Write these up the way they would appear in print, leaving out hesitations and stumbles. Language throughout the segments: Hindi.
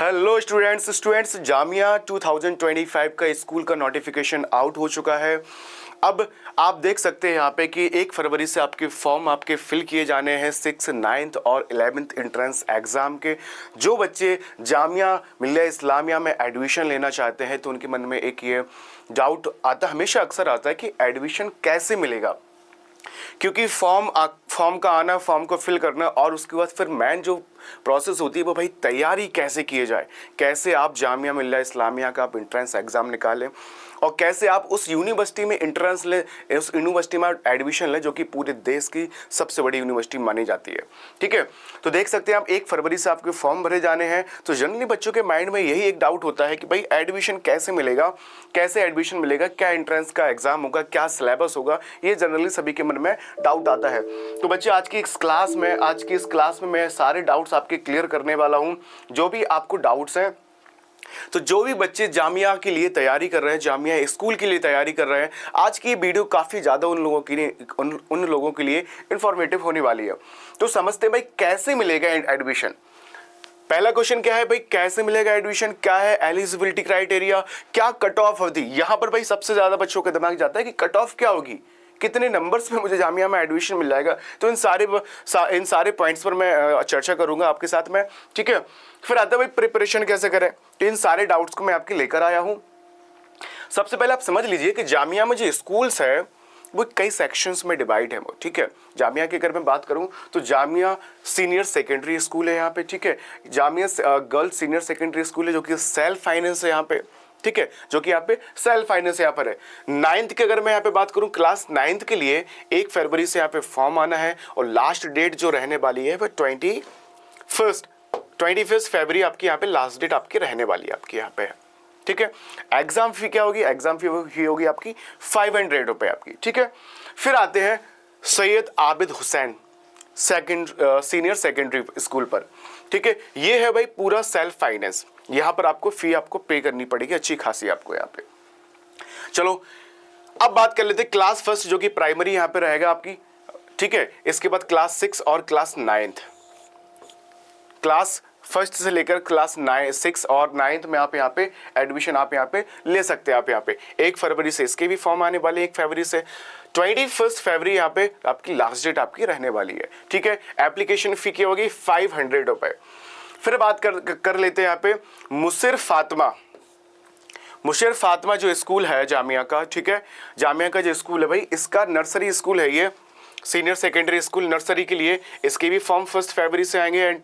हेलो स्टूडेंट्स जामिया 2025 का स्कूल का नोटिफिकेशन आउट हो चुका है। अब आप देख सकते हैं यहाँ पे कि 1 फरवरी से आपके फॉर्म आपके फिल किए जाने हैं 6, 9th और 11th एंट्रेंस एग्ज़ाम के। जो बच्चे जामिया मिल्लिया इस्लामिया में एडमिशन लेना चाहते हैं तो उनके मन में एक ये डाउट आता, हमेशा अक्सर आता है कि एडमिशन कैसे मिलेगा, क्योंकि फॉर्म का आना, फॉर्म को फिल करना और उसके बाद फिर मेन जो प्रोसेस होती है वो भाई तैयारी कैसे किए जाए, कैसे आप जामिया मिल्लिया इस्लामिया का आप एंट्रेंस एग्ज़ाम निकालें और कैसे आप उस यूनिवर्सिटी में एंट्रेंस लें, उस यूनिवर्सिटी में एडमिशन लें जो कि पूरे देश की सबसे बड़ी यूनिवर्सिटी मानी जाती है। ठीक है, तो देख सकते हैं आप 1 फरवरी से आपके फॉर्म भरे जाने हैं। तो जनरली बच्चों के माइंड में यही एक डाउट होता है कि भाई एडमिशन कैसे मिलेगा, कैसे एडमिशन मिलेगा, क्या एंट्रेंस का एग्जाम होगा, क्या सिलेबस होगा, ये जनरली सभी के मन में डाउट आता है। तो बच्चे आज की इस क्लास में मैं सारे डाउट्स आपके क्लियर करने वाला हूँ। जो भी आपको डाउट्स हैं, तो जो भी बच्चे जामिया के लिए तैयारी कर रहे हैं, जामिया स्कूल के लिए तैयारी कर रहे हैं, आज की वीडियो काफ़ी ज़्यादा उन लोगों के लिए इंफॉर्मेटिव होने वाली है। तो समझते हैं भाई कैसे मिलेगा एडमिशन। पहला क्वेश्चन क्या है भाई, कैसे मिलेगा एडमिशन, क्या है एलिजिबिलिटी क्राइटेरिया, क्या कट ऑफ होती है। यहाँ पर भाई सबसे ज़्यादा बच्चों के दिमाग जाता है कि कट ऑफ क्या होगी, कितने नंबर्स में मुझे जामिया में एडमिशन मिल जाएगा। तो इन सारे पॉइंट्स पर मैं चर्चा करूंगा आपके साथ में। ठीक है, फिर आता है भाई प्रिपरेशन कैसे करें। तो इन सारे डाउट्स को मैं आपके लेकर आया हूं। सबसे पहले आप समझ लीजिए कि जामिया में जो स्कूल्स है वो कई सेक्शंस में डिवाइड है वो। ठीक है, जामिया की अगर मैं बात करूं तो जामिया सीनियर सेकेंडरी स्कूल है यहाँ पे। ठीक है, Jamia girls senior secondary school है जो कि सेल्फ फाइनेंस है यहाँ पे। ठीक है, जो कि यहाँ पे सेल्फ फाइनेंस यहाँ पर है। 9th की अगर मैं यहाँ पे बात करूँ, क्लास 9th के लिए 1 फरवरी से यहाँ पे फॉर्म आना है और लास्ट डेट जो रहने वाली है वो 21 फरवरी आपकी यहाँ पे लास्ट डेट आपकी रहने वाली है आपकी यहाँ पे है। ठीक है, एग्जाम फी क्या होगी, एग्जाम फी होगी आपकी 500 रुपए आपकी। ठीक है, फिर आते हैं Syed Abid Hussain senior secondary school पर। ठीक है, ये है भाई पूरा सेल्फ फाइनेंस। यहाँ पर आपको फी आपको पे करनी पड़ेगी अच्छी खासी आपको यहाँ पे। चलो अब बात कर लेते हैं क्लास फर्स्ट जो कि प्राइमरी यहाँ पे रहेगा आपकी। ठीक है, इसके बाद क्लास 6 और क्लास 9th, क्लास फर्स्ट से लेकर क्लास 6 और 9th में आप यहाँ पे एडमिशन आप यहाँ पे ले सकते हैं। आप यहाँ पे 1 फरवरी से इसके भी फॉर्म आने वाले, 1 फरवरी से 21 फरवरी यहाँ पे आपकी लास्ट डेट आपकी रहने वाली है। ठीक है, एप्लीकेशन फी की होगी 500 रुपए। फिर बात कर लेते हैं यहाँ पे मुशीर फातिमा जो स्कूल है जामिया का। ठीक है, जामिया का जो स्कूल है भाई, इसका नर्सरी स्कूल है ये, सीनियर सेकेंडरी स्कूल नर्सरी के लिए। इसके भी फॉर्म 1 फरवरी से आएंगे एंड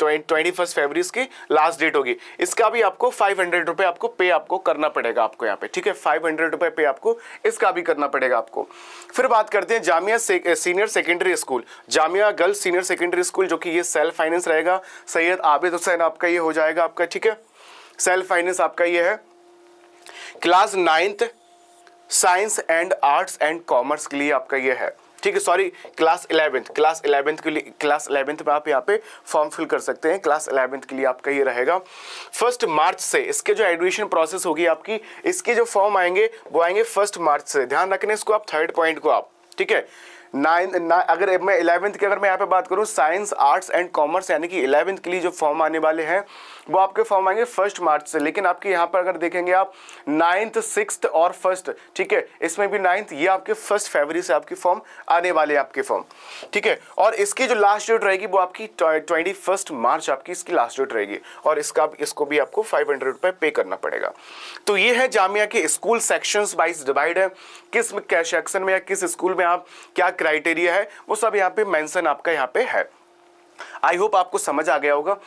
21 फरवरी इसकी लास्ट डेट होगी। इसका भी आपको 500 रुपये आपको पे आपको करना पड़ेगा आपको यहाँ पे। ठीक है, 500 रुपये पे आपको इसका भी करना पड़ेगा आपको। फिर बात करते हैं Jamia senior secondary school, Jamia girls senior secondary school जो कि ये सेल्फ फाइनेंस रहेगा। सैयद आबिद हुसैन आपका ये हो जाएगा आपका। ठीक है, सेल्फ फाइनेंस आपका ये है। Class 9th science and arts and commerce के लिए आपका ये है। ठीक है, सॉरी क्लास 11th के लिए, क्लास 11th में आप यहाँ पे फॉर्म फिल कर सकते हैं। क्लास 11th के लिए आपका ये रहेगा। 1 मार्च से इसके जो एडमिशन प्रोसेस होगी आपकी, इसके जो फॉर्म आएंगे वो आएंगे 1 मार्च से। ध्यान रखना इसको आप, 3rd पॉइंट को आप। ठीक है, अगर मैं 11th की अगर मैं यहाँ पे बात करूँ, साइंस आर्ट्स एंड कॉमर्स यानी कि 11th के लिए जो फॉर्म आने वाले हैं वो आपके फॉर्म आएंगे 1 मार्च से। लेकिन आपके यहाँ पर अगर देखेंगे आप 9th 6th और 1st, ठीक है, इसमें भी 9th, ये आपके 1 फरवरी से आपके फॉर्म आने वाले हैं आपके फॉर्म। ठीक है, और इसकी जो लास्ट डेट रहेगी वो आपकी 21 मार्च आपकी इसकी लास्ट डेट रहेगी और इसको भी आपको 500 रुपये पे करना पड़ेगा। तो ये है जामिया के स्कूल सेक्शंस वाइज डिवाइड है, किस सेक्शन में या किस स्कूल में आप क्या क्राइटेरिया है वो सब यहाँ पे मेंशन आपका यहाँ पे है। आई होप आपको समझ आ गया होगा।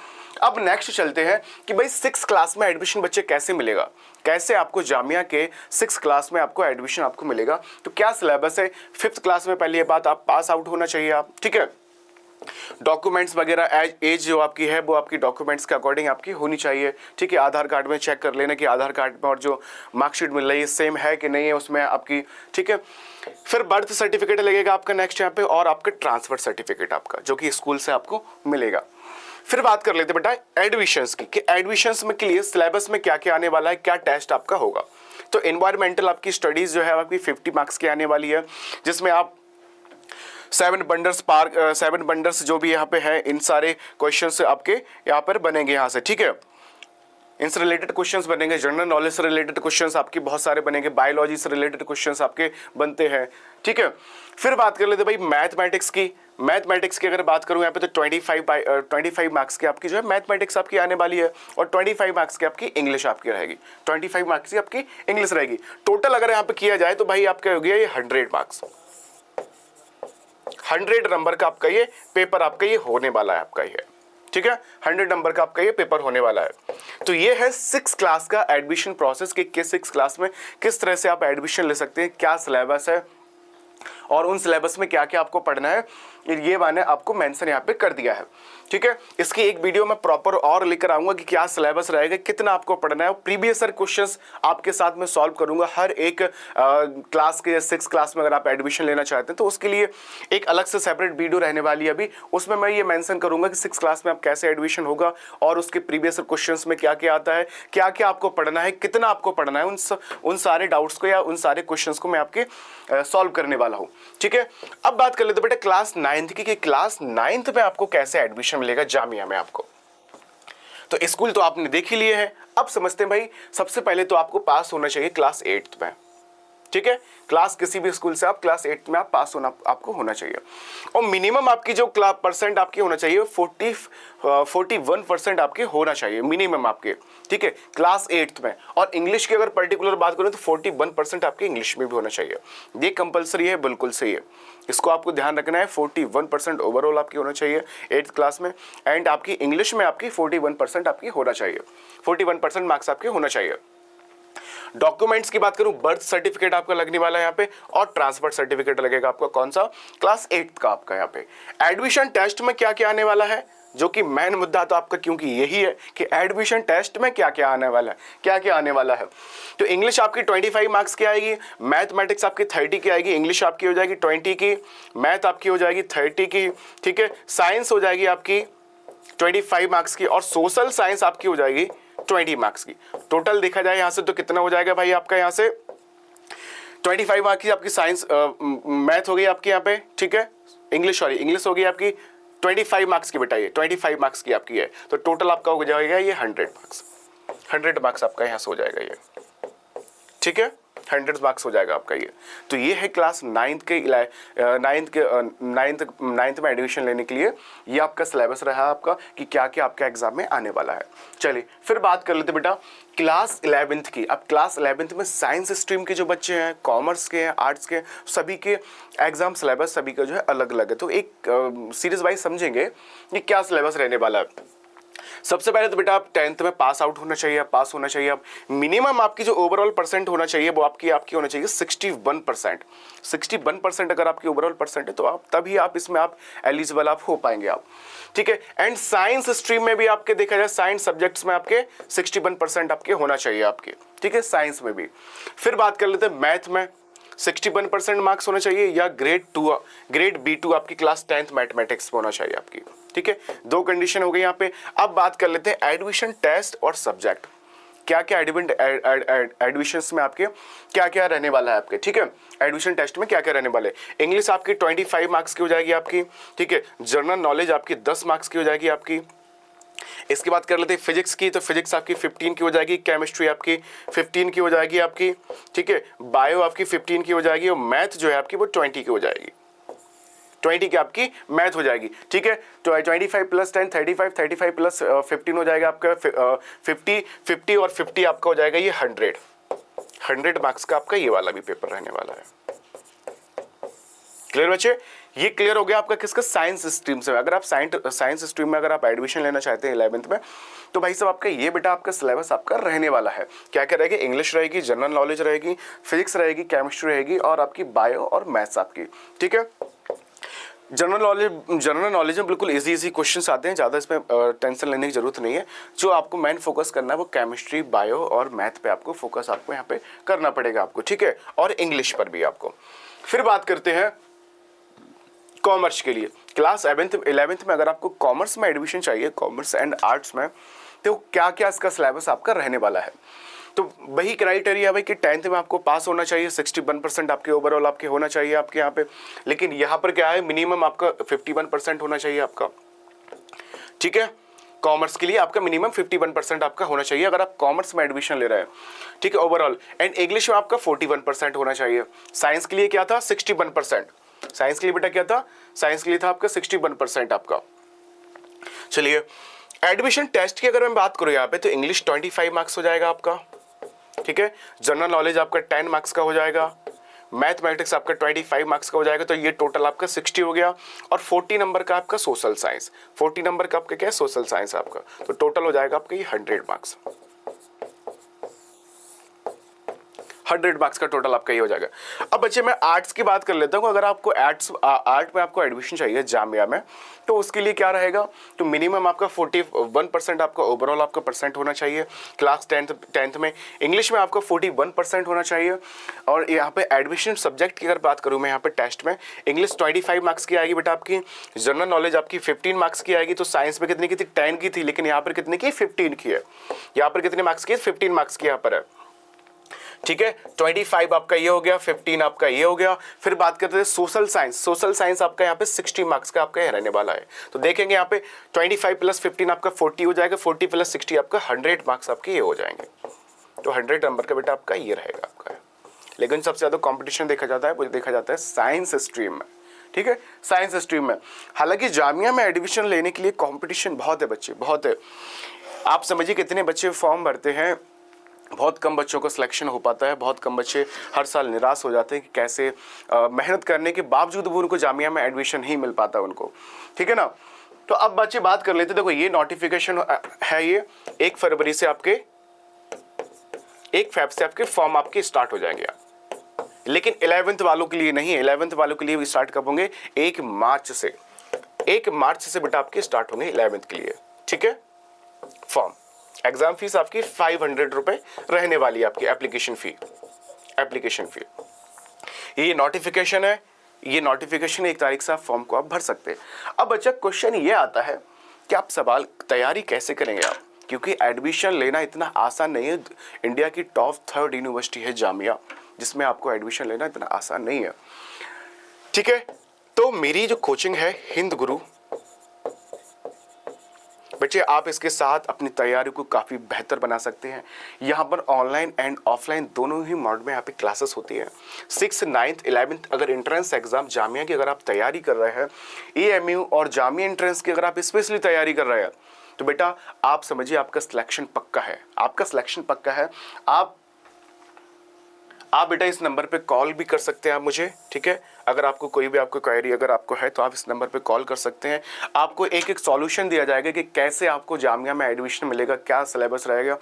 अब नेक्स्ट चलते हैं कि भाई 6 क्लास में एडमिशन बच्चे कैसे मिलेगा, कैसे आपको जामिया के 6 क्लास में आपको एडमिशन आपको मिलेगा। तो क्या सिलेबस है, 5th क्लास में पहले ये बात आप पास आउट होना चाहिए आप। ठीक है, डॉक्यूमेंट्स वगैरह एज जो आपकी है वो आपकी डॉक्यूमेंट्स के अकॉर्डिंग आपकी होनी चाहिए। ठीक है, आधार कार्ड में चेक कर लेना कि आधार कार्ड में और जो मार्कशीट मिल रही है सेम है कि नहीं है उसमें आपकी। ठीक है, फिर बर्थ सर्टिफिकेट लगेगा आपका नेक्स्ट यहाँ पे, और आपका ट्रांसफर सर्टिफिकेट आपका जो कि स्कूल से आपको मिलेगा। फिर बात कर लेते बेटा एडमिशंस की, कि एडमिशंस में के लिए सिलेबस में क्या क्या आने वाला है, क्या टेस्ट आपका होगा। तो एनवायरमेंटल आपकी स्टडीज जो है आपकी 50 मार्क्स की आने वाली है, जिसमें आप सेवन बंडर्स जो भी यहाँ पे है, इन सारे क्वेश्चन आपके यहाँ पर बनेंगे यहाँ से, ठीक है। इनसे रिलेटेड क्वेश्चंस बनेंगे, जनरल नॉलेज से रिलेटेड क्वेश्चंस आपके बहुत सारे बनेंगे, बायोलॉजी से रिलेटेड क्वेश्चंस आपके बनते हैं, ठीक है। फिर बात कर लेते हैं भाई मैथमेटिक्स की अगर बात करूं यहाँ पे तो 25 मार्क्स की आपकी जो है मैथमेटिक्स आपकी आने वाली है, और 25 मार्क्स की आपकी इंग्लिश आपकी रहेगी, 25 मार्क्स की आपकी इंग्लिश रहेगी। टोटल अगर यहाँ पे किया जाए तो भाई आपका हो गया ये 100 मार्क्स, 100 नंबर का आपका ये पेपर आपका ये होने वाला है आपका ये, ठीक है। 100 नंबर का आपका ये पेपर होने वाला है। तो ये है 6 क्लास का एडमिशन प्रोसेस कि किस 6 क्लास में किस तरह से आप एडमिशन ले सकते हैं, क्या सिलेबस है और उन सिलेबस में क्या क्या आपको पढ़ना है, ये मैंने आपको मेंशन यहाँ पे कर दिया है, ठीक है। इसकी एक वीडियो मैं प्रॉपर और लेकर आऊंगा कि क्या सिलेबस रहेगा, कितना आपको पढ़ना है, प्रीवियस ईयर क्वेश्चंस आपके साथ में सॉल्व करूंगा हर एक क्लास के, 6 क्लास में अगर आप एडमिशन लेना चाहते हैं तो उसके लिए एक अलग से सेपरेट वीडियो रहने वाली है अभी, उसमें मैं ये मेंशन करूंगा कि 6 क्लास में आप कैसे एडमिशन होगा और उसके प्रीवियस ईयर क्वेश्चंस में क्या क्या आता है, क्या क्या आपको पढ़ना है, कितना आपको पढ़ना है, उन सारे डाउट्स को या उन सारे क्वेश्चंस को मैं आपके सॉल्व करने वाला हूँ, ठीक है। अब बात कर लेते बेटा क्लास 9th की, क्लास 9th में आपको कैसे एडमिशन मिलेगा जामिया में आपको। तो स्कूल तो आपने देख ही लिए हैं, अब समझते हैं भाई सबसे पहले तो आपको पास होना चाहिए क्लास 8th में, ठीक है। क्लास किसी भी स्कूल से आप क्लास 8th में आप पास होना आपको होना चाहिए, और मिनिमम आपकी जो परसेंट आपकी होना चाहिए 41% आपके होना चाहिए मिनिमम आपके, ठीक है, क्लास 8th में। और इंग्लिश की अगर पर्टिकुलर बात करें तो 41% आपके इंग्लिश में भी होना चाहिए, ये कंपलसरी है, बिल्कुल सही है, इसको आपको ध्यान रखना है। 41% ओवरऑल आपकी होना चाहिए 8th क्लास में, एंड आपकी इंग्लिश में आपकी 41% आपकी होना चाहिए, 41% मार्क्स आपके होना चाहिए। डॉक्यूमेंट्स की बात करूं, बर्थ सर्टिफिकेट आपका लगने वाला है यहाँ पे, और ट्रांसफर सर्टिफिकेट लगेगा आपका, कौन सा, क्लास 8th का आपका यहाँ पे। एडमिशन टेस्ट में क्या क्या आने वाला है, जो कि मेन मुद्दा तो आपका क्योंकि यही है कि एडमिशन टेस्ट में क्या क्या आने वाला है, क्या क्या आने वाला है। तो इंग्लिश आपकी 25 मार्क्स की आएगी, मैथमेटिक्स आपकी 30 की आएगी, इंग्लिश आपकी हो जाएगी 20 की, मैथ आपकी हो जाएगी 30 की, ठीक है, साइंस हो जाएगी आपकी 25 मार्क्स की, और सोशल साइंस आपकी हो जाएगी 20 मार्क्स की। टोटल देखा जाए यहां से तो कितना हो जाएगा भाई आपका, यहां से 25 मार्क्स की आपकी साइंस मैथ हो गई आपकी यहाँ पे, ठीक है, इंग्लिश हो गई आपकी 25 मार्क्स की बेटा, ये 25 मार्क्स की आपकी है, तो टोटल आपका हो जाएगा ये 100 मार्क्स आपका यहाँ से हो जाएगा ये, ठीक है, 100 मार्क्स हो जाएगा आपका ये। तो ये है क्लास 9th में एडमिशन लेने के लिए ये आपका सिलेबस रहा आपका कि क्या क्या आपका एग्जाम में आने वाला है। चलिए फिर बात कर लेते बेटा क्लास 11th की। अब क्लास 11th में साइंस स्ट्रीम के जो बच्चे हैं, कॉमर्स के हैं, आर्ट्स के, सभी के एग्जाम सिलेबस सभी का जो है अलग अलग है, तो एक सीरीज वाइज समझेंगे कि क्या सिलेबस रहने वाला है। सबसे पहले तो बेटा आप 10th में पास आउट होना चाहिए, पास होना चाहिए आप, मिनिमम आपकी जो ओवरऑल परसेंट होना चाहिए वो आपकी होना चाहिए 61%। 61% अगर आपकी ओवरऑल परसेंट है तो आप तभी आप इसमें आप एलिजिबल आप हो पाएंगे आप, ठीक है। एंड साइंस स्ट्रीम में भी आपके देखा जाए साइंस सब्जेक्ट्स में आपके 61% आपके होना चाहिए आपके, ठीक है, साइंस में भी। फिर बात कर लेते हैं मैथ में 61% मार्क्स होना चाहिए, या ग्रेड B2 आपकी क्लास 10th मैथमेटिक्स में होना चाहिए आपकी, ठीक है। 2 कंडीशन हो गई यहाँ पे। अब बात कर लेते हैं एडमिशन टेस्ट और सब्जेक्ट, क्या क्या एडमिशंस में आपके क्या क्या रहने वाला है आपके, ठीक है, एडमिशन टेस्ट में क्या क्या रहने वाले। इंग्लिश आपकी 25 मार्क्स की हो जाएगी आपकी, ठीक है, जनरल नॉलेज आपकी 10 मार्क्स की हो जाएगी आपकी। इसके बाद कर लेते हैं फिजिक्स की, तो फिजिक्स आपकी 15 की हो जाएगी, केमिस्ट्री आपकी 15 की हो जाएगी आपकी, ठीक है, बायो आपकी 15 की हो जाएगी, और मैथ जो है आपकी वो 20 की हो जाएगी, 20 की आपकी मैथ हो जाएगी, ठीक है। तो 25 प्लस 10 35 प्लस 15 हो जाएगा आपका 50 और 50 आपका हो जाएगा ये 100 मार्क्स का आपका ये वाला भी पेपर रहने वाला है। क्लियर बच्चे, ये क्लियर हो गया आपका किसका, साइंस स्ट्रीम से। अगर आप साइंस स्ट्रीम में अगर आप एडमिशन लेना चाहते हैं 11th में, तो भाई साहब आपका ये बेटा आपका सिलेबस आपका रहने वाला है। क्या क्या रहेगी, इंग्लिश रहेगी, जनरल नॉलेज रहेगी, फिजिक्स रहेगी, केमिस्ट्री रहेगी, और आपकी बायो और मैथ्स आपकी, ठीक है। जनरल नॉलेज में बिल्कुल इजी क्वेश्चंस आते हैं, ज़्यादा इसमें टेंशन लेने की जरूरत नहीं है। जो आपको मेन फोकस करना है वो केमिस्ट्री, बायो और मैथ पे आपको फोकस आपको यहाँ पे करना पड़ेगा आपको, ठीक है, और इंग्लिश पर भी आपको। फिर बात करते हैं कॉमर्स के लिए। क्लास 11th में अगर आपको कॉमर्स में एडमिशन चाहिए, कॉमर्स एंड आर्ट्स में, तो क्या क्या इसका सिलेबस आपका रहने वाला है। तो वही क्राइटेरिया भाई कि 10th में आपको पास होना चाहिए, 61% आपके ओवरऑल आपके होना चाहिए आपके यहाँ पे। लेकिन यहाँ पर क्या है, मिनिमम आपका 51% होना चाहिए आपका, ठीक है। कॉमर्स के लिए आपका मिनिमम 51% आपका होना चाहिए अगर आप कॉमर्स में एडमिशन ले रहे हैं, ठीक है, ओवरऑल। एंड इंग्लिश में आपका 41% होना चाहिए। साइंस के लिए क्या था, 61%। साइंस के लिए बेटा क्या था, साइंस के लिए था आपका 61% आपका। चलिए एडमिशन टेस्ट की अगर मैं बात करूं यहाँ पे, तो इंग्लिश 25 मार्क्स हो जाएगा आपका, ठीक है। जनरल नॉलेज आपका 10 मार्क्स का हो जाएगा। मैथमेटिक्स आपका 25 मार्क्स का हो जाएगा। तो ये टोटल आपका 60 हो गया। और 40 नंबर का आपका सोशल साइंस, 40 नंबर का आपका क्या है, सोशल साइंस आपका। तो टोटल हो जाएगा आपका ये 100 मार्क्स, 100 मार्क्स का टोटल आपका ये हो जाएगा। अब बच्चे मैं आर्ट्स की बात कर लेता हूँ। अगर आपको आर्ट में आपको एडमिशन चाहिए जामिया में, तो उसके लिए क्या रहेगा, तो मिनिमम आपका 41% आपका ओवरऑल आपका परसेंट होना चाहिए क्लास 10th में। इंग्लिश में आपका 41% होना चाहिए। और यहाँ पे एडमिशन सब्जेक्ट की अगर बात करूँ मैं यहाँ पे टेस्ट में, इंग्लिश 25 मार्क्स की आएगी बेटा आपकी, जनरल नॉलेज आपकी 15 मार्क्स की आएगी। तो साइंस में कितनी की थी, 10 की थी, लेकिन यहाँ पर कितने की, 15 की है। यहाँ पर कितने मार्क्स की, 15 मार्क्स की यहाँ पर है, ठीक है। 25 आपका ये हो गया, 15 आपका ये हो गया। फिर बात करते हैं सोशल साइंस। सोशल साइंस आपका यहाँ पे 60 मार्क्स का आपका रहने वाला है। तो देखेंगे यहाँ पे 25 + 15 आपका 40 हो जाएगा, 40 + 60 आपका 100 मार्क्स आपके ये हो जाएंगे। तो 100 नंबर का बेटा आपका ये रहेगा आपका। लेकिन सबसे ज्यादा कॉम्पिटिशन देखा जाता है, वो देखा जाता है साइंस स्ट्रीम में, ठीक है, साइंस स्ट्रीम में। हालांकि जामिया में एडमिशन लेने के लिए कॉम्पिटिशन बहुत है बच्चे, बहुत है। आप समझिए कितने बच्चे फॉर्म भरते हैं, बहुत कम बच्चों को सिलेक्शन हो पाता है। बहुत कम बच्चे हर साल निराश हो जाते हैं कि कैसे मेहनत करने के बावजूद वो उनको जामिया में एडमिशन नहीं मिल पाता उनको, ठीक है ना। तो अब बच्चे बात कर लेते हैं। देखो ये नोटिफिकेशन है, ये 1 फरवरी से आपके 1 फेब से आपके फॉर्म आपके स्टार्ट हो जाएंगे। लेकिन 11th वालों के लिए नहीं, 11th वालों के लिए स्टार्ट कब होंगे, 1 मार्च से। 1 मार्च से बेटा आपके स्टार्ट होंगे 11th के लिए, ठीक है। फॉर्म एग्जाम फीस आपकी 500 रुपए रहने वाली है आपकी एप्लीकेशन फी, एप्लीकेशन फी। ये नोटिफिकेशन है, ये नोटिफिकेशन 1 तारीख से आप फॉर्म को आप भर सकते हैं। अब बच्चा क्वेश्चन ये आता है कि आप सवाल तैयारी कैसे करेंगे आप, क्योंकि एडमिशन लेना इतना आसान नहीं है। इंडिया की टॉप 3rd यूनिवर्सिटी है जामिया, जिसमें आपको एडमिशन लेना इतना आसान नहीं है, ठीक है। तो मेरी जो कोचिंग है हिंद गुरु, बच्चे आप इसके साथ अपनी तैयारी को काफ़ी बेहतर बना सकते हैं। यहाँ पर ऑनलाइन एंड ऑफलाइन दोनों ही मोड में यहाँ पे क्लासेस होती है। 6th, 9th, 11th अगर एंट्रेंस एग्जाम जामिया की अगर आप तैयारी कर रहे हैं, AMU और जामिया एंट्रेंस की अगर आप स्पेशली तैयारी कर रहे हैं, तो बेटा आप समझिए आपका सिलेक्शन पक्का है, आपका सिलेक्शन पक्का है। आप बेटा इस नंबर पे कॉल भी कर सकते हैं आप मुझे, ठीक है। अगर आपको कोई भी आपको क्वेरी अगर आपको है, तो आप इस नंबर पे कॉल कर सकते हैं। आपको एक एक सॉल्यूशन दिया जाएगा कि कैसे आपको जामिया में एडमिशन मिलेगा, क्या सिलेबस रहेगा।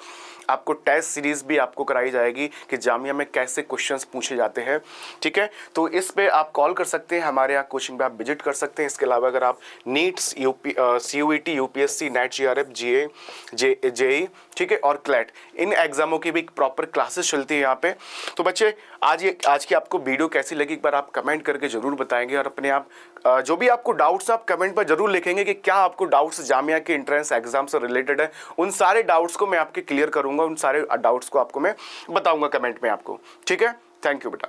आपको टेस्ट सीरीज भी आपको कराई जाएगी कि जामिया में कैसे क्वेश्चंस पूछे जाते हैं, ठीक है। तो इस पे आप कॉल कर सकते हैं, हमारे यहाँ कोचिंग पे आप विजिट कर सकते हैं। इसके अलावा अगर आप nits, CUET, UPSC, NET, GRF, GA, JEE, ठीक है, और क्लैट, इन एग्जामों की भी प्रॉपर क्लासेस चलती है यहाँ पे। तो बच्चे आज की आपको वीडियो कैसी लगी, एक बार आप कमेंट करके जरूर बताएंगे। और अपने आप जो भी आपको डाउट्स आप कमेंट पर जरूर लिखेंगे कि क्या आपको डाउट्स जामिया के एंट्रेंस एग्जाम से रिलेटेड है। उन सारे डाउट्स को मैं आपके क्लियर करूंगा, उन सारे डाउट्स को आपको मैं बताऊंगा कमेंट में आपको, ठीक है। थैंक यू बेटा।